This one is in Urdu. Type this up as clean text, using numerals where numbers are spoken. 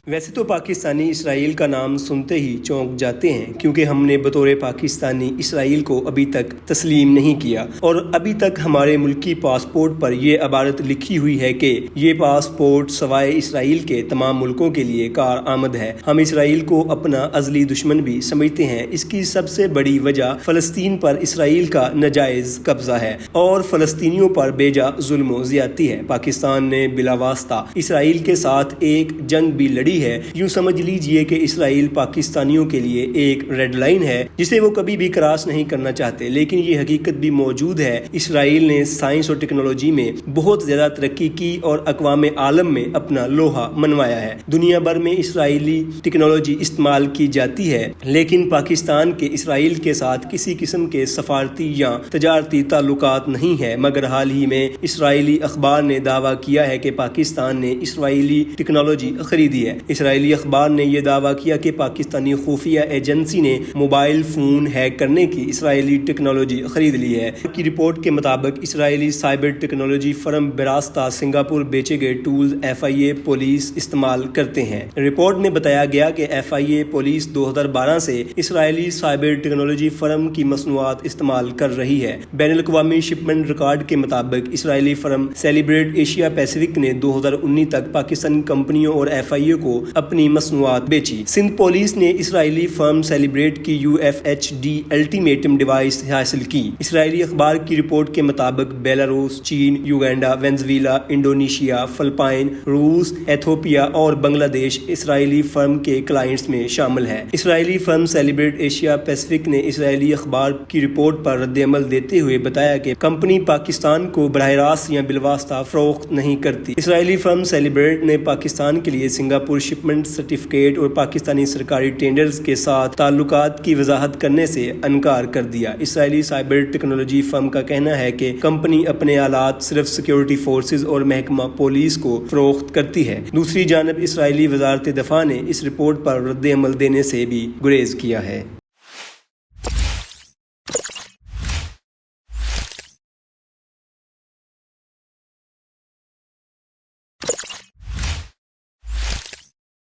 ویسے تو پاکستانی اسرائیل کا نام سنتے ہی چونک جاتے ہیں، کیونکہ ہم نے بطور پاکستانی اسرائیل کو ابھی تک تسلیم نہیں کیا، اور ابھی تک ہمارے ملکی پاسپورٹ پر یہ عبارت لکھی ہوئی ہے کہ یہ پاسپورٹ سوائے اسرائیل کے تمام ملکوں کے لیے کارآمد ہے۔ ہم اسرائیل کو اپنا ازلی دشمن بھی سمجھتے ہیں۔ اس کی سب سے بڑی وجہ فلسطین پر اسرائیل کا ناجائز قبضہ ہے اور فلسطینیوں پر بے جا ظلم و زیادتی ہے۔ پاکستان نے بلا واسطہ اسرائیل کے ساتھ ایک جنگ بھی لڑی ہے۔ یوں سمجھ لیجئے کہ اسرائیل پاکستانیوں کے لیے ایک ریڈ لائن ہے جسے وہ کبھی بھی کراس نہیں کرنا چاہتے، لیکن یہ حقیقت بھی موجود ہے۔ اسرائیل نے سائنس اور ٹیکنالوجی میں بہت زیادہ ترقی کی اور اقوام عالم میں اپنا لوہا منوایا ہے۔ دنیا بھر میں اسرائیلی ٹیکنالوجی استعمال کی جاتی ہے، لیکن پاکستان کے اسرائیل کے ساتھ کسی قسم کے سفارتی یا تجارتی تعلقات نہیں ہے، مگر حال ہی میں اسرائیلی اخبار نے دعویٰ کیا ہے کہ پاکستان نے اسرائیلی ٹیکنالوجی خریدی ہے۔ اسرائیلی اخبار نے یہ دعویٰ کیا کہ پاکستانی خفیہ ایجنسی نے موبائل فون ہیک کرنے کی اسرائیلی ٹیکنالوجی خرید لی ہے۔ کی رپورٹ کے مطابق اسرائیلی سائبر ٹیکنالوجی فرم براستہ سنگاپور بیچے گئے ٹولز FIA پولیس استعمال کرتے ہیں۔ رپورٹ میں بتایا گیا کہ FIA پولیس 2012 سے اسرائیلی سائبر ٹیکنالوجی فرم کی مصنوعات استعمال کر رہی ہے۔ بین الاقوامی شپمنٹ ریکارڈ کے مطابق اسرائیلی فرم سیلیبریٹ ایشیا پیسیفک نے 2019 تک پاکستانی کمپنیوں اور FIA کو اپنی مصنوعات بیچی۔ سندھ پولیس نے اسرائیلی فرم سیلیبریٹ کی UFHD الٹیمیٹم ڈیوائس حاصل کی۔ اسرائیلی اخبار کی رپورٹ کے مطابق بیلاروس، چین، یوگینڈا، وینزویلا، انڈونیشیا، فلپائن، روس، ایتھوپیا اور بنگلہ دیش اسرائیلی فرم کے کلائنٹس میں شامل ہے۔ اسرائیلی فرم سیلیبریٹ ایشیا پیسیفک نے اسرائیلی اخبار کی رپورٹ پر رد عمل دیتے ہوئے بتایا کہ کمپنی پاکستان کو براہ راست یا بالواسطہ فروخت نہیں کرتی۔ اسرائیلی فرم سیلیبریٹ نے پاکستان کے لیے سنگاپور شپمنٹ سرٹیفکیٹ اور پاکستانی سرکاری ٹینڈرز کے ساتھ تعلقات کی وضاحت کرنے سے انکار کر دیا۔ اسرائیلی سائبر ٹیکنالوجی فرم کا کہنا ہے کہ کمپنی اپنے آلات صرف سیکیورٹی فورسز اور محکمہ پولیس کو فروخت کرتی ہے۔ دوسری جانب اسرائیلی وزارت دفاع نے اس رپورٹ پر رد عمل دینے سے بھی گریز کیا ہے۔